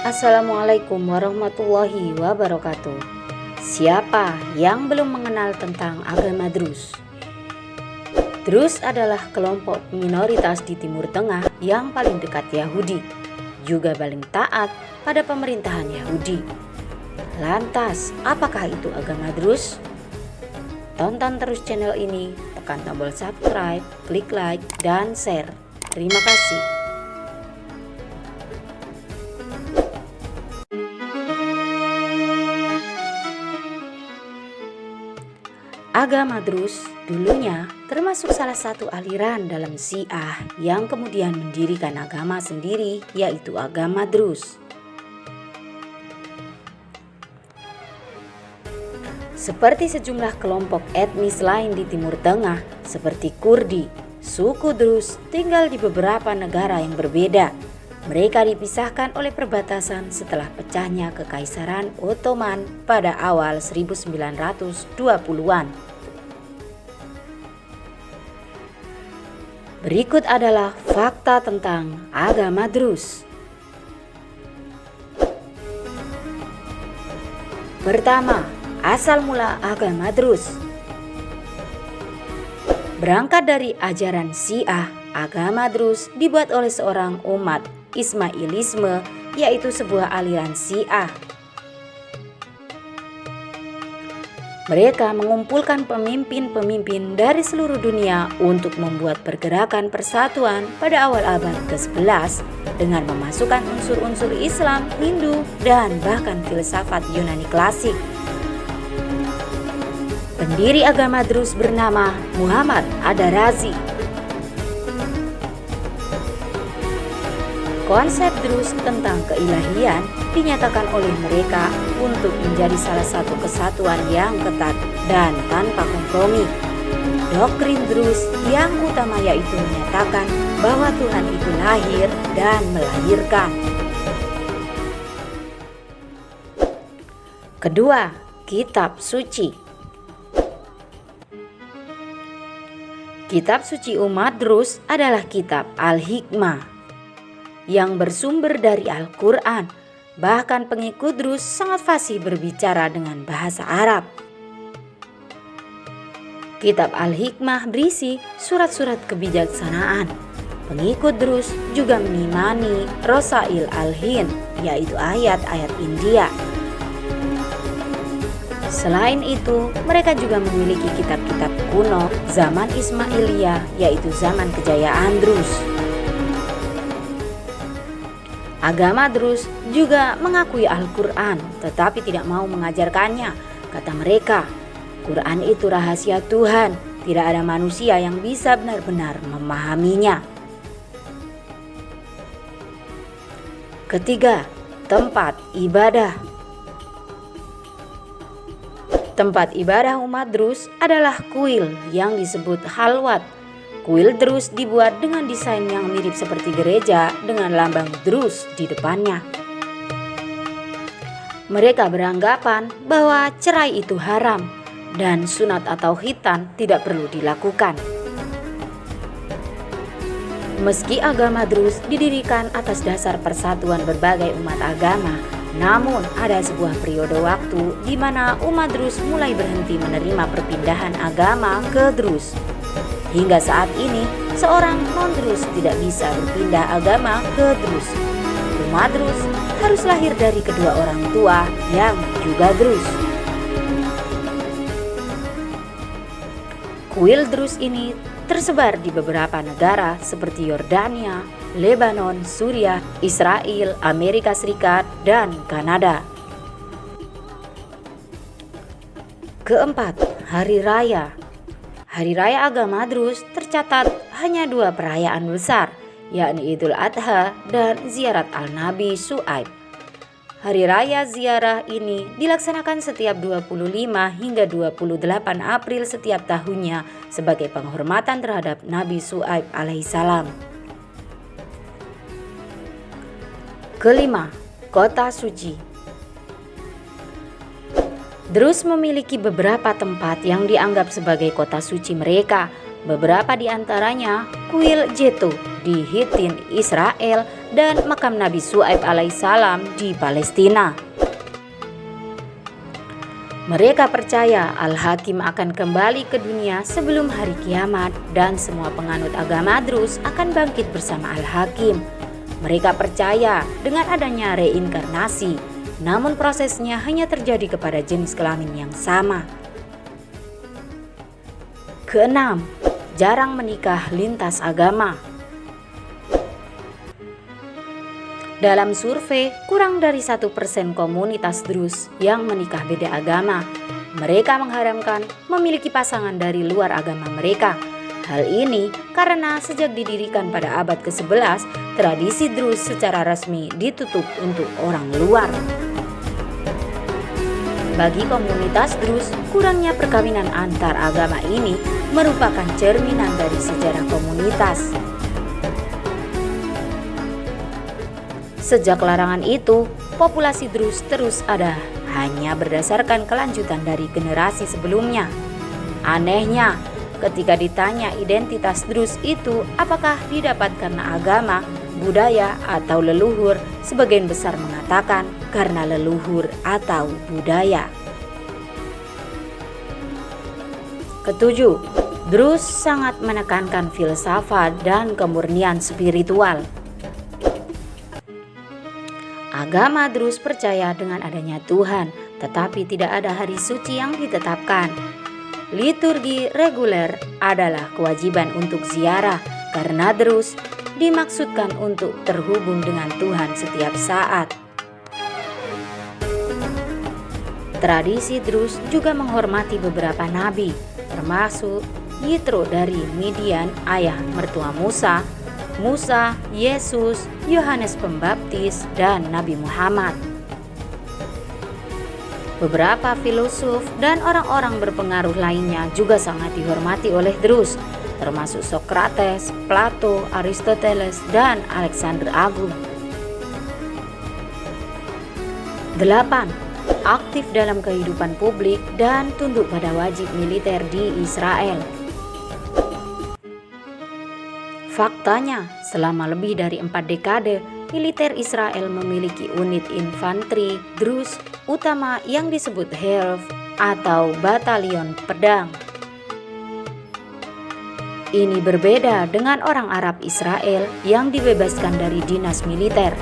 Assalamualaikum warahmatullahi wabarakatuh. Siapa yang belum mengenal tentang agama Druze? Druze adalah kelompok minoritas di Timur Tengah yang paling dekat Yahudi, juga paling taat pada pemerintahan Yahudi. Lantas, apakah itu agama Druze? Tonton terus channel ini, tekan tombol subscribe, klik like, dan share. Terima kasih. Agama Druze dulunya termasuk salah satu aliran dalam Syiah yang kemudian mendirikan agama sendiri, yaitu agama Druze. Seperti sejumlah kelompok etnis lain di Timur Tengah seperti Kurdi, suku Druze tinggal di beberapa negara yang berbeda. Mereka dipisahkan oleh perbatasan setelah pecahnya Kekaisaran Ottoman pada awal 1920-an. Berikut adalah fakta tentang agama Druze. Pertama, asal mula agama Druze. Berangkat dari ajaran Syiah, agama Druze dibuat oleh seorang umat Ismailisme, yaitu sebuah aliran Syiah. Mereka mengumpulkan pemimpin-pemimpin dari seluruh dunia untuk membuat pergerakan persatuan pada awal abad ke-11 dengan memasukkan unsur-unsur Islam, Hindu, dan bahkan filsafat Yunani klasik. Pendiri agama Druze bernama Muhammad Ad-Darazi. Konsep Druze tentang keilahian dinyatakan oleh mereka untuk menjadi salah satu kesatuan yang ketat dan tanpa kompromi. Doktrin Druze yang utama yaitu menyatakan bahwa Tuhan itu lahir dan melahirkan. Kedua, kitab suci. Kitab suci umat Druze adalah kitab Al-Hikmah yang bersumber dari Al-Quran. Bahkan pengikut Druze sangat fasih berbicara dengan bahasa Arab. Kitab Al-Hikmah berisi surat-surat kebijaksanaan. Pengikut Druze juga mengimani Rasail Al-Hind, yaitu ayat-ayat India. Selain itu, mereka juga memiliki kitab-kitab kuno zaman Ismailiyah, yaitu zaman kejayaan Druze. Agama Druze juga mengakui Al-Quran, tetapi tidak mau mengajarkannya. Kata mereka, Quran itu rahasia Tuhan, tidak ada manusia yang bisa benar-benar memahaminya. Ketiga, tempat ibadah. Tempat ibadah umat Druze adalah kuil yang disebut halwat. Kuil Druze dibuat dengan desain yang mirip seperti gereja dengan lambang Druze di depannya. Mereka beranggapan bahwa cerai itu haram dan sunat atau khitan tidak perlu dilakukan. Meski agama Druze didirikan atas dasar persatuan berbagai umat agama, namun ada sebuah periode waktu di mana umat Druze mulai berhenti menerima perpindahan agama ke Druze. Hingga saat ini, seorang non-Druze tidak bisa berpindah agama ke Druze. Umat Druze harus lahir dari kedua orang tua yang juga Druze. Kuil Druze ini tersebar di beberapa negara seperti Yordania, Lebanon, Suriah, Israel, Amerika Serikat, dan Kanada. Keempat, Hari Raya. Hari Raya agama Druze tercatat hanya dua perayaan besar, yakni Idul Adha dan Ziarat Al-Nabi Syuaib. Hari Raya Ziarah ini dilaksanakan setiap 25 hingga 28 April setiap tahunnya sebagai penghormatan terhadap Nabi Syuaib alaihissalam. Kelima, Kota Suci. Druze memiliki beberapa tempat yang dianggap sebagai kota suci mereka. Beberapa di antaranya kuil Jeto di Hitin, Israel, dan makam Nabi Syuaib alaihissalam di Palestina. Mereka percaya Al-Hakim akan kembali ke dunia sebelum hari kiamat dan semua penganut agama Druze akan bangkit bersama Al-Hakim. Mereka percaya dengan adanya reinkarnasi, namun prosesnya hanya terjadi kepada jenis kelamin yang sama. Keenam, jarang menikah lintas agama. Dalam survei, kurang dari 1% komunitas Druze yang menikah beda agama. Mereka mengharamkan memiliki pasangan dari luar agama mereka. Hal ini karena sejak didirikan pada abad ke-11, tradisi Druze secara resmi ditutup untuk orang luar. Bagi komunitas Druze, kurangnya perkawinan antar agama ini merupakan cerminan dari sejarah komunitas. Sejak larangan itu, populasi Druze terus ada hanya berdasarkan kelanjutan dari generasi sebelumnya. Anehnya, ketika ditanya identitas Druze itu apakah didapat karena agama, budaya, atau leluhur, sebagian besar mengatakan karena leluhur atau budaya. Ketujuh, Druze sangat menekankan filsafat dan kemurnian spiritual. Agama Druze percaya dengan adanya Tuhan, tetapi tidak ada hari suci yang ditetapkan. Liturgi reguler adalah kewajiban untuk ziarah karena Druze dimaksudkan untuk terhubung dengan Tuhan setiap saat. Tradisi Druze juga menghormati beberapa nabi, termasuk Yitro dari Midian, ayah mertua Musa, Yesus, Yohanes Pembaptis, dan Nabi Muhammad. Beberapa filosof dan orang-orang berpengaruh lainnya juga sangat dihormati oleh Druze, termasuk Socrates, Plato, Aristoteles, dan Alexander Agung. 8. Aktif dalam kehidupan publik dan tunduk pada wajib militer di Israel. Faktanya, selama lebih dari 4 dekade, militer Israel memiliki unit infanteri Druze utama yang disebut Herv atau Batalion Pedang. Ini berbeda dengan orang Arab Israel yang dibebaskan dari dinas militer.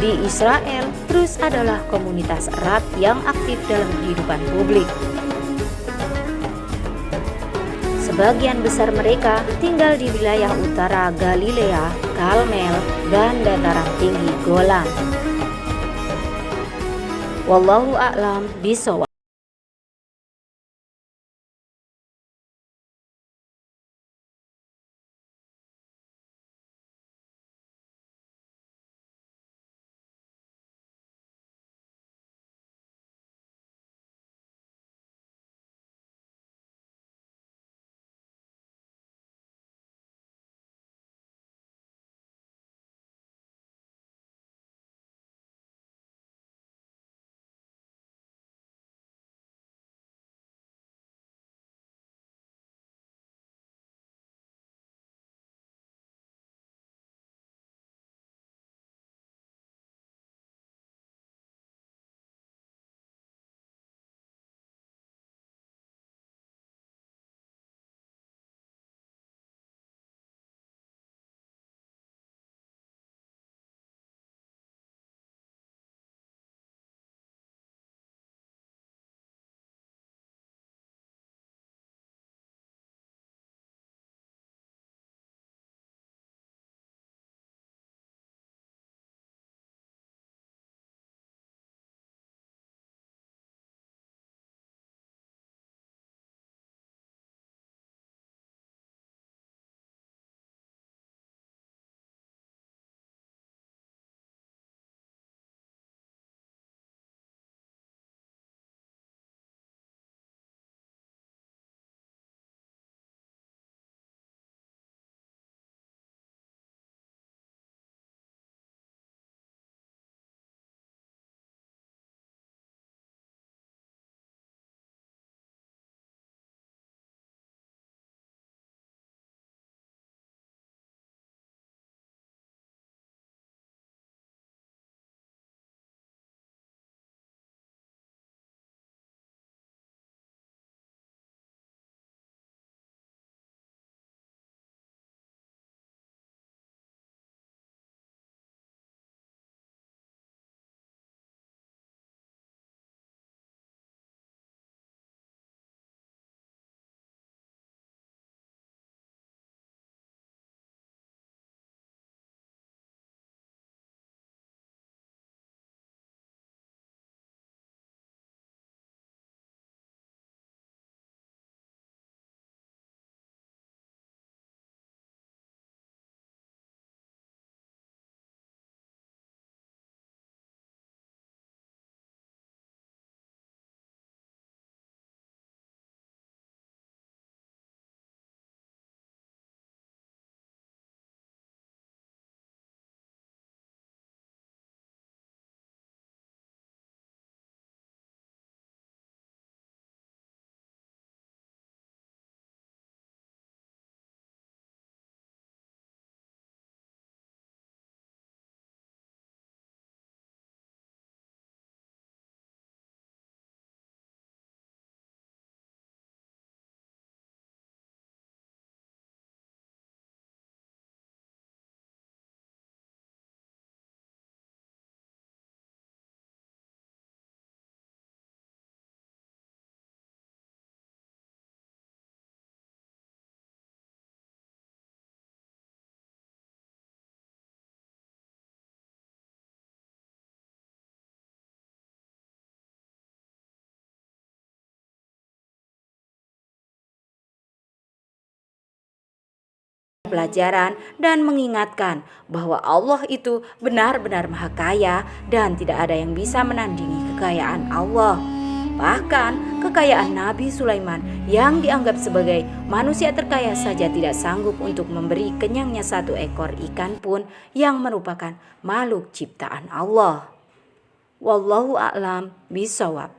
Di Israel, Druze adalah komunitas erat yang aktif dalam kehidupan publik. Sebagian besar mereka tinggal di wilayah utara Galilea, Karmel, dan dataran tinggi Golan. Wallahu a'lam bishawab. pelajaran dan mengingatkan bahwa Allah itu benar-benar maha kaya dan tidak ada yang bisa menandingi kekayaan Allah. Bahkan kekayaan Nabi Sulaiman yang dianggap sebagai manusia terkaya saja tidak sanggup untuk memberi kenyangnya satu ekor ikan pun yang merupakan makhluk ciptaan Allah. Wallahu a'lam bishawab.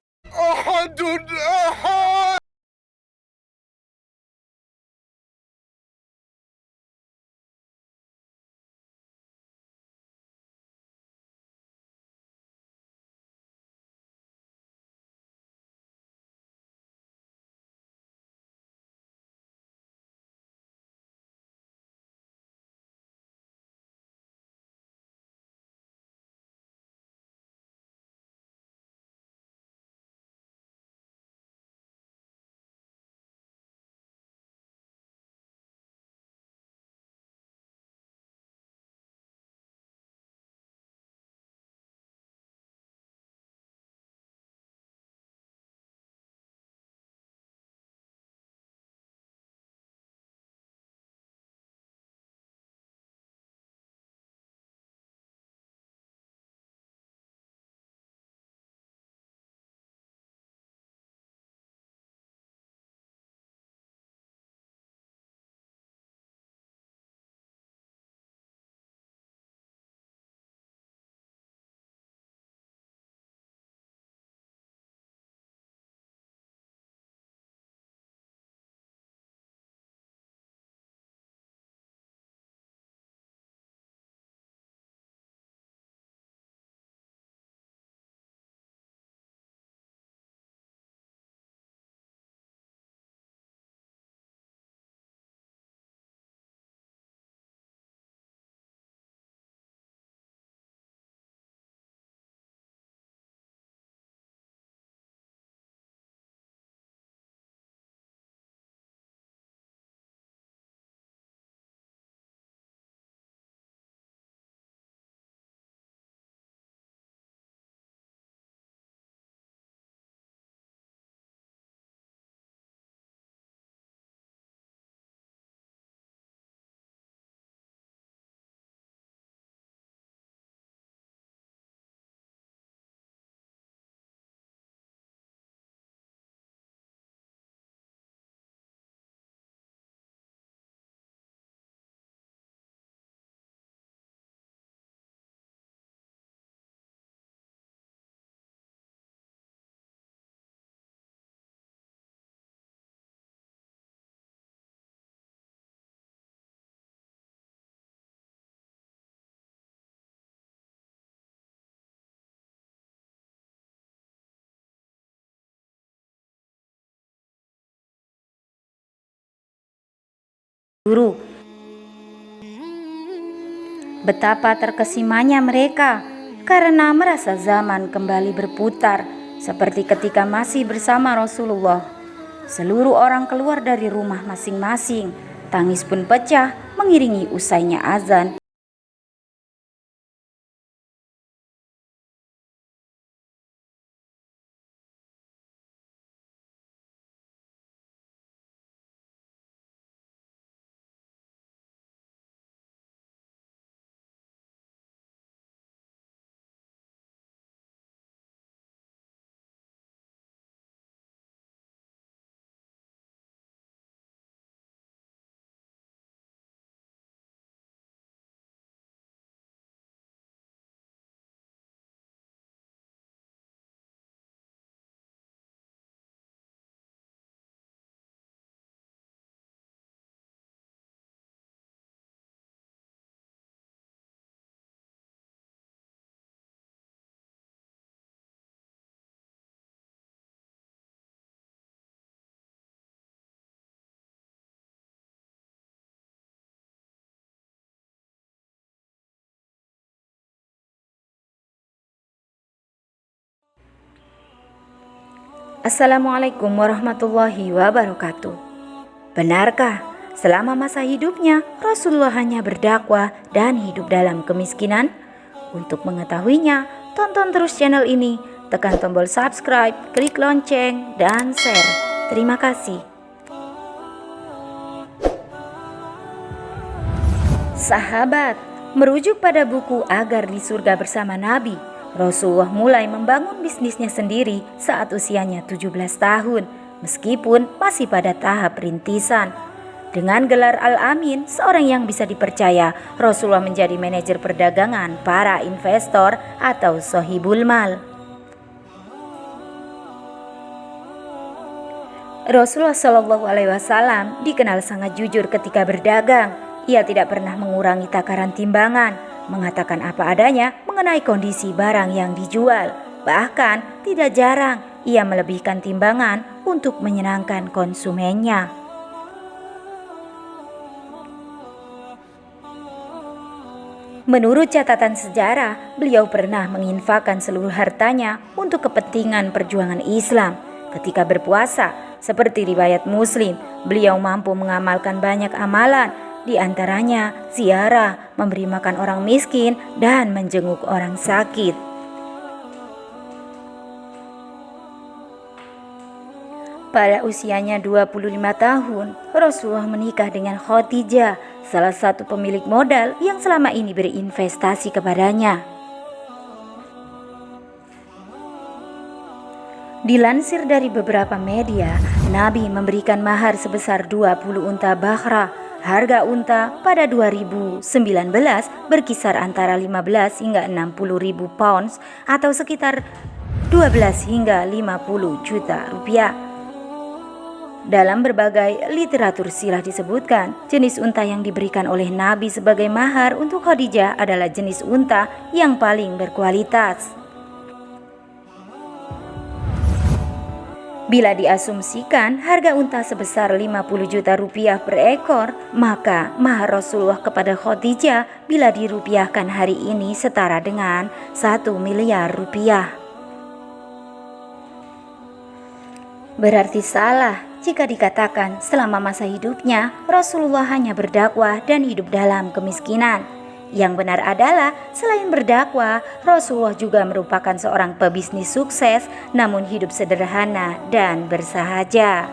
Guru, betapa terkesimanya mereka karena merasa zaman kembali berputar seperti ketika masih bersama Rasulullah. Seluruh orang keluar dari rumah masing-masing, tangis pun pecah mengiringi usainya azan. Assalamualaikum warahmatullahi wabarakatuh. Benarkah selama masa hidupnya Rasulullah hanya berdakwah dan hidup dalam kemiskinan? Untuk mengetahuinya, tonton terus channel ini, tekan tombol subscribe, klik lonceng, dan share. Terima kasih. Sahabat, merujuk pada buku Agar di Surga Bersama Nabi, Rasulullah mulai membangun bisnisnya sendiri saat usianya 17 tahun, meskipun masih pada tahap rintisan. Dengan gelar Al-Amin, seorang yang bisa dipercaya, Rasulullah menjadi manajer perdagangan para investor atau sohibul mal. Rasulullah Shallallahu Alaihi Wasallam dikenal sangat jujur ketika berdagang. Ia tidak pernah mengurangi takaran timbangan, mengatakan apa adanya mengenai kondisi barang yang dijual. Bahkan tidak jarang ia melebihkan timbangan untuk menyenangkan konsumennya. Menurut catatan sejarah, beliau pernah menginfakkan seluruh hartanya untuk kepentingan perjuangan Islam. Ketika berpuasa, seperti riwayat Muslim, beliau mampu mengamalkan banyak amalan, di antaranya ziarah, memberi makan orang miskin, dan menjenguk orang sakit. Pada usianya 25 tahun, Rasulullah menikah dengan Khadijah, salah satu pemilik modal yang selama ini berinvestasi kepadanya. Dilansir dari beberapa media, Nabi memberikan mahar sebesar 20 unta bakhra. Harga unta pada 2019 berkisar antara 15 hingga 60 ribu pounds atau sekitar 12 hingga 50 juta rupiah. Dalam berbagai literatur sirah disebutkan, jenis unta yang diberikan oleh Nabi sebagai mahar untuk Khadijah adalah jenis unta yang paling berkualitas. Bila diasumsikan harga unta sebesar 50 juta rupiah per ekor, maka mahar Rasulullah kepada Khadijah bila dirupiahkan hari ini setara dengan 1 miliar rupiah. Berarti salah jika dikatakan selama masa hidupnya Rasulullah hanya berdakwah dan hidup dalam kemiskinan. Yang benar adalah selain berdakwah, Rasulullah juga merupakan seorang pebisnis sukses namun hidup sederhana dan bersahaja.